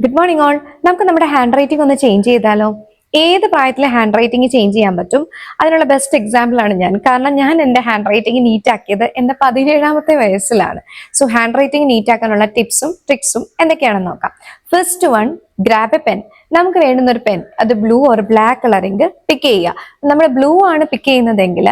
Good morning all. നമുക്ക് നമ്മുടെ hand writing ഒന്ന് ചേഞ്ച് ചെയ്താലോ? ഏത് പ്രായത്തിലെ ഹാൻഡ് റൈറ്റിംഗ് ചേഞ്ച് ചെയ്യാൻ പറ്റും? അതിനുള്ള ബെസ്റ്റ് എക്സാമ്പിൾ ആണ് ഞാൻ. കാരണം ഞാൻ എൻ്റെ ഹാൻഡ് റൈറ്റിംഗ് നീറ്റ് ആക്കിയത് എൻ്റെ 17ാമത്തെ വയസ്സിലാണ്. സോ ഹാൻഡ് റൈറ്റിംഗ് നീറ്റ് ആക്കാനുള്ള ടിപ്സും ട്രിക്സും എന്തൊക്കെയാണെന്ന് നോക്കാം. First one, grab A pen. നമുക്ക് വേണ്ടുന്ന ഒരു പെൻ, അത് ബ്ലൂ ഓർ ബ്ലാക്ക് കളറിംഗ് പിക്ക് ചെയ്യുക. നമ്മൾ ബ്ലൂ ആണ് പിക്ക് ചെയ്യുന്നതെങ്കിൽ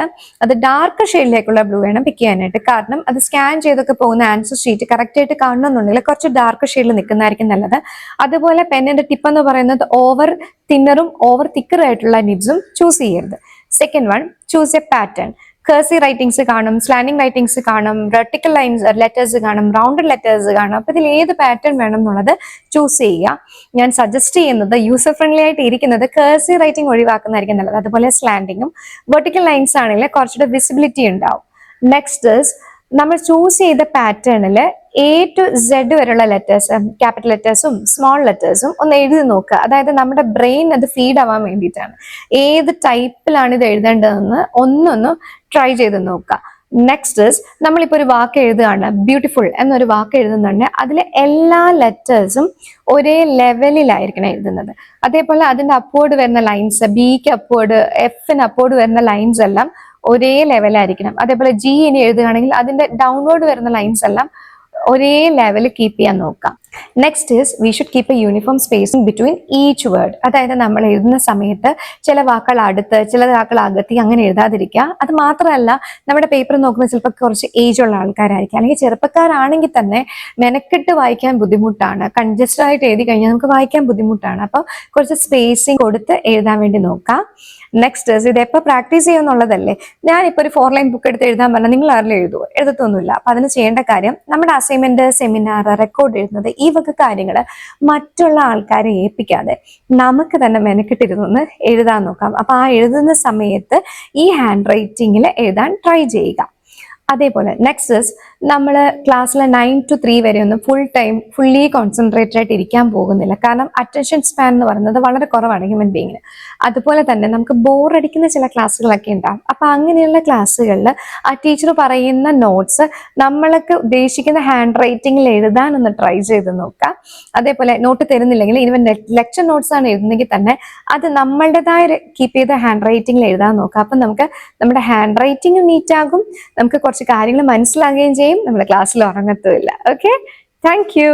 അത് ഡാർക്ക് ഷെയ്ഡിലേക്കുള്ള ബ്ലൂ വേണം പിക്ക് ചെയ്യാനായിട്ട്. കാരണം അത് സ്കാൻ ചെയ്തൊക്കെ പോകുന്ന ആൻസർ ഷീറ്റ് കറക്റ്റ് ആയിട്ട് കാണണമെന്നുണ്ടെങ്കിൽ കുറച്ച് ഡാർക്ക് ഷെയ്ഡിൽ നിൽക്കുന്നതായിരിക്കും നല്ലത്. അതുപോലെ പെന്നിന്റെ ടിപ്പ് എന്ന് പറയുന്നത് ഓവർ തിന്നറും ഓവർ തിക്കറും ആയിട്ടുള്ള നിബ്സും ചൂസ് ചെയ്യരുത്. Second one, choose a pattern. Cursive writings കാണും, സ്ലാൻഡിംഗ് റൈറ്റിംഗ്സ് കാണും, വെർട്ടിക്കൽ ലൈൻസ് ലെറ്റേഴ്സ് കാണും, റൗണ്ടഡ് ലെറ്റേഴ്സ് കാണും. അപ്പൊ ഇതിൽ ഏത് പാറ്റേൺ വേണം എന്നുള്ളത് ചൂസ് ചെയ്യുക. ഞാൻ സജസ്റ്റ് ചെയ്യുന്നത് യൂസർ ഫ്രണ്ട്ലി ആയിട്ട് ഇരിക്കുന്നത് കേഴ്സി റൈറ്റിംഗ് ഒഴിവാക്കുന്നതായിരിക്കും നല്ലത്. അതുപോലെ സ്ലാൻഡിങ്ങും വെർട്ടിക്കൽ ലൈൻസ് ആണെങ്കിൽ കുറച്ചുകൂടെ വിസിബിലിറ്റി ഉണ്ടാവും. നെക്സ്റ്റ് നമ്മൾ ചൂസ് ചെയ്ത പാറ്റേണിൽ A to Z വരെയുള്ള ലെറ്റേഴ്സ്, ക്യാപിറ്റൽ ലെറ്റേഴ്സും സ്മോൾ ലെറ്റേഴ്സും ഒന്ന് എഴുതി നോക്കുക. അതായത് നമ്മുടെ ബ്രെയിൻ അത് ഫീഡ് ആവാൻ വേണ്ടിയിട്ടാണ്. ഏത് ടൈപ്പിലാണ് ഇത് എഴുതേണ്ടതെന്ന് ഒന്നൊന്ന് ട്രൈ ചെയ്ത് നോക്കുക. നെക്സ്റ്റ് നമ്മളിപ്പോൾ ഒരു വാക്ക് എഴുതുകയാണ്, ബ്യൂട്ടിഫുൾ എന്നൊരു വാക്ക് എഴുതുന്നുണ്ട്, അതിലെ എല്ലാ ലെറ്റേഴ്സും ഒരേ ലെവലിലായിരിക്കണം എഴുതുന്നത്. അതേപോലെ അതിന്റെ അപ്വേർഡ് വരുന്ന ലൈൻസ്, ബിക്ക് അപ്വേർഡ്, എഫിന് അപ്വേർഡ് വരുന്ന ലൈൻസ് എല്ലാം ഒരേ ലെവലായിരിക്കണം. അതേപോലെ ജി ഇനി എഴുതുകയാണെങ്കിൽ അതിന്റെ ഡൗൺവേർഡ് വരുന്ന ലൈൻസ് എല്ലാം ഒരേ ലെവലിൽ കീപ്പ് ചെയ്യാൻ നോക്കാം. Next is we should keep A uniform spacing between each word. അതായത് നമ്മൾ എഴുതുന്ന സമയത്ത് ചില വാക്കുകൾ അടുത്ത് ചില വാക്കുകൾ അകത്തി അങ്ങനെ എഴുതാതിരിക്കുക. അത് മാത്രമല്ല, നമ്മുടെ പേപ്പർ നോക്കുമ്പോൾ ചിലപ്പോൾ കുറച്ച് ഏജ് ഉള്ള ആൾക്കാരായിരിക്കും, അല്ലെങ്കിൽ ചെറുപ്പക്കാരാണെങ്കിൽ തന്നെ മെനക്കെട്ട് വായിക്കാൻ ബുദ്ധിമുട്ടാണ്. കൺജസ്റ്റഡ് ആയിട്ട് എഴുതി കഴിഞ്ഞാൽ നമുക്ക് വായിക്കാൻ ബുദ്ധിമുട്ടാണ്. അപ്പോൾ കുറച്ച് സ്പേസിങ് കൊടുത്ത് എഴുതാൻ വേണ്ടി നോക്കാം. നെക്സ്റ്റ് ഇത് എപ്പോൾ പ്രാക്ടീസ് ചെയ്യുമെന്നുള്ളതല്ലേ. ഞാനിപ്പോൾ ഒരു 4 ലൈൻ ബുക്ക് എടുത്ത് എഴുതാൻ പറഞ്ഞാൽ നിങ്ങൾ ആരെങ്കിലും എഴുതുമോ? എഴുതത്തൊന്നുമില്ല. അപ്പൊ അതിന് ചെയ്യേണ്ട കാര്യം, നമ്മുടെ അസൈൻമെന്റ്, സെമിനാർ, റെക്കോർഡ് എഴുതുന്നത് ഈ വക കാര്യങ്ങൾ മറ്റുള്ള ആൾക്കാരെ ഏൽപ്പിക്കാതെ നമുക്ക് തന്നെ മെനക്കെട്ടിരുന്ന് എഴുതാൻ നോക്കാം. അപ്പൊ ആ എഴുതുന്ന സമയത്ത് ഈ ഹാൻഡ് റൈറ്റിങ്ങിൽ എഴുതാൻ ട്രൈ ചെയ്യുക. അതേപോലെ നെക്സ്റ്റ് നമ്മൾ ക്ലാസ്സിൽ 9 to 3 വരെ ഒന്നും ഫുള്ളി കോൺസെൻട്രേറ്റഡ് ആയിട്ട് ഇരിക്കാൻ പോകുന്നില്ല. കാരണം അറ്റൻഷൻ സ്പാൻ എന്ന് പറയുന്നത് വളരെ കുറവാണ് ഹ്യൂമൻ ബീങ്ങിന്. അതുപോലെ തന്നെ നമുക്ക് ബോറടിക്കുന്ന ചില ക്ലാസ്സുകളൊക്കെ ഉണ്ടാകും. അപ്പൊ അങ്ങനെയുള്ള ക്ലാസ്സുകളിൽ ആ ടീച്ചർ പറയുന്ന നോട്ട്സ് നമ്മൾക്ക് ഉദ്ദേശിക്കുന്ന ഹാൻഡ് റൈറ്റിങ്ങിൽ എഴുതാൻ ഒന്ന് ട്രൈ ചെയ്ത് നോക്കാം. അതേപോലെ നോട്ട് തരുന്നില്ലെങ്കിൽ ഇവൻ ലെക്ചർ നോട്ട്സ് ആണ് എഴുതുന്നെങ്കിൽ തന്നെ അത് നമ്മളുടേതായ കീപ്പ് ചെയ്ത ഹാൻഡ് റൈറ്റിങ്ങിൽ എഴുതാൻ നോക്കാം. അപ്പൊ നമുക്ക് നമ്മുടെ ഹാൻഡ് റൈറ്റിംഗ് നീറ്റ് ആകും, നമുക്ക് കുറച്ച് കാര്യങ്ങൾ മനസ്സിലാകുകയും ചെയ്യും, നമ്മുടെ ക്ലാസ്സിൽ ഉറങ്ങത്തുമില്ല. Okay, thank you.